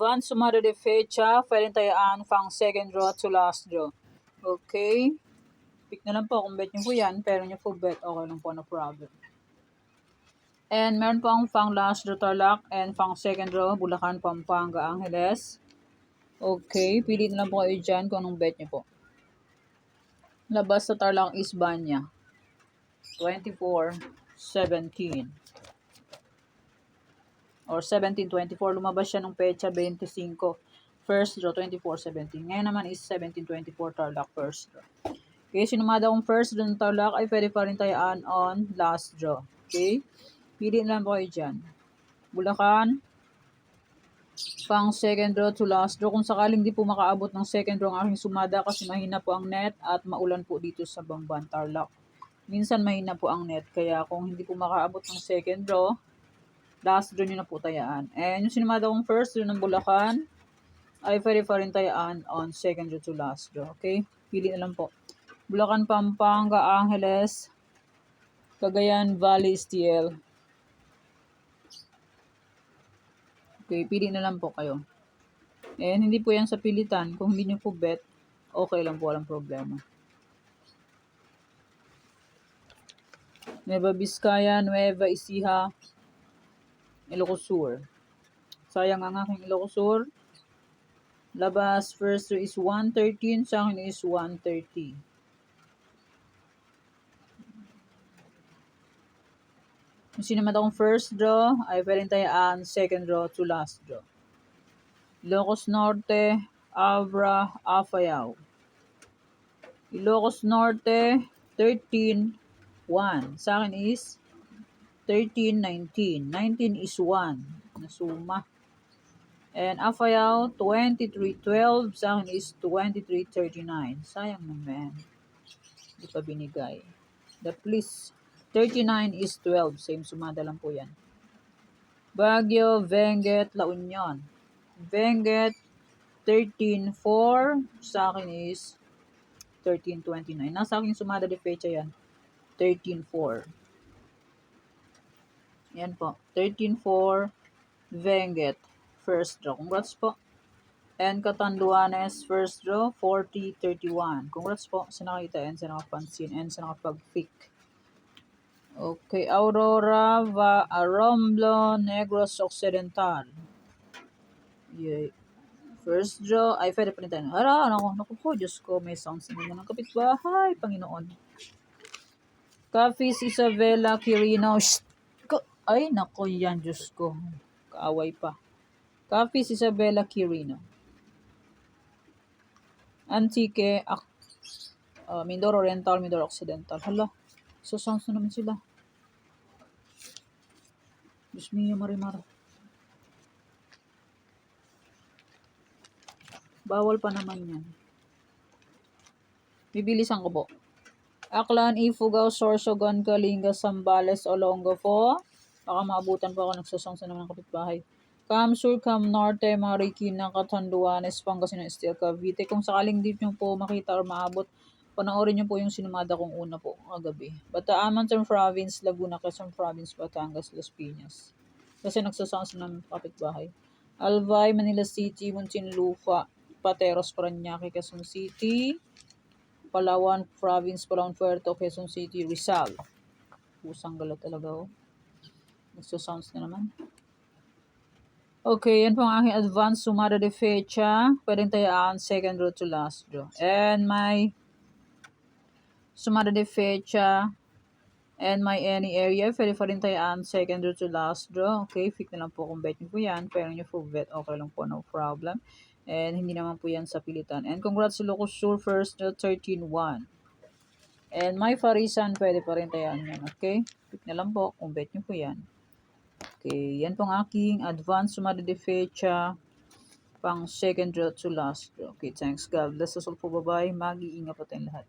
advance sumada de fecha, pwedeng tayaan pang second draw to last draw. Okay? Pick na lang po kung bet nyo po yan, pero nyo po bet, okay lang po, no problem. And meron po ang pang last draw Tarlac and pang second draw Bulacan, Pampanga, Angeles. Okay, pili na lang po kayo dyan kung anong bet nyo po. Labas sa Tarlac is Banya. 24-17. Or 17-24. Lumabas siya nung pecha 25. First draw, 24-17. Ngayon naman is 17-24 Tarlac first draw. Okay, sinumada kong first draw ng Tarlac ay pwede pa rin tayaan on last draw. Okay? Pili na lang po kayo dyan. Bulacan, pang second draw to last draw. Kung sakaling di po makaabot ng second draw ang aking sumada kasi mahina po ang net at maulan po dito sa Bamban, Tarlac. Minsan mahina po ang net. Kaya kung hindi po makaabot ng second draw, last draw nyo na po tayaan. And yung sinumada kong first draw ng Bulacan ay pwede pa rin tayaan on second draw to last draw. Okay? Pili na lang po. Bulacan, Pampanga, Angeles, Cagayan Valley, STL. Okay, pili na lang po kayo. And hindi po yan sa pilitan. Kung hindi nyo po bet, okay lang po, walang problema. Nueva Vizcaya, Nueva Ecija, Ilocos Sur. Sayang ang aking Ilocos Sur. Labas, first draw is 113. Sa akin is 130. Yung sinamad akong first draw, ay pwedeng tayaan second draw to last draw. Ilocos Norte, Abra, Afayao. Ilocos Norte, 13-1. Sa akin is 13-19. 19 is 1. Nasuma. And Afayao, 23-12. Sa akin is 23-39. Sayang naman. Hindi pa binigay. The please. 39 is 12. Same sumada lang po yan. Baguio, Benguet, La Union. Benguet, 13-4. Sa akin is 13-29. Nasa akin sumada de fecha yan. 13-4. Yan po. 13-4. Benguet. First draw. Congrats po. And Catanduanes, first draw. 40-31. Congrats po sa nakita and sa nakapansin and sa nakapag-pick. Okay, Aurora, Romblon, Negros Occidental. Yay. First draw, ay pwede pa rin tayo. Naku po, Diyos ko, may sounds naman ng kapitbahay, Panginoon. Capiz, Isabela, Quirino. Ay, naku yan, Diyos ko. Kaaway pa. Capiz, Isabela, Quirino. Antique, Mindoro Oriental, Mindoro Occidental. Hala. So, sounds na naman sila. Diyos mio, marimar. Bawal pa naman yan. Bibilisan ko po. Aklan, Ifugao, Sorsogon, Kalinga, Sambales, Olongo po. Baka maabutan po ako nagsasong sa naman ng kapitbahay. Sur, Norte, Marikina, Catanduanes, Pangasinan, Estel, Cavite. Kung sakaling di nyo po makita or maabot, panoorin nyo po yung sinumada kong una po kagabi. Bataan, Mountain Province, Laguna, Quezon Province, Batangas, Las Piñas. Kasi nagsasama ng kapitbahay. Albay, Manila City, Muntinlupa, Pateros, Parañaque, Quezon City. Palawan Province, Palawan, Puerto, Quezon City, Rizal. Pusang gala talaga, oh. Nagsasounds na naman. Okay, yan po ang aking advance sumada de fecha. Pwedeng tayaan second draw to last draw. And my sumada de fecha and my any area. Pwede pa rin tayaan second draw to last draw. Okay, pick na lang po kung bet nyo po yan. Pero nyo po bet, okay lang po, no problem. And hindi naman po yan sa pilitan. And congrats to Ilocos Sur, first draw 13-1. And my Farisan, pwede pa rin tayaan yan. Okay, pick na lang po kung bet nyo po yan. Okay, yan pong aking advance sumada de fecha pang second draw to last draw. Okay, thanks God. Bless us all po. Bye-bye. Mag-iingat po tayong lahat.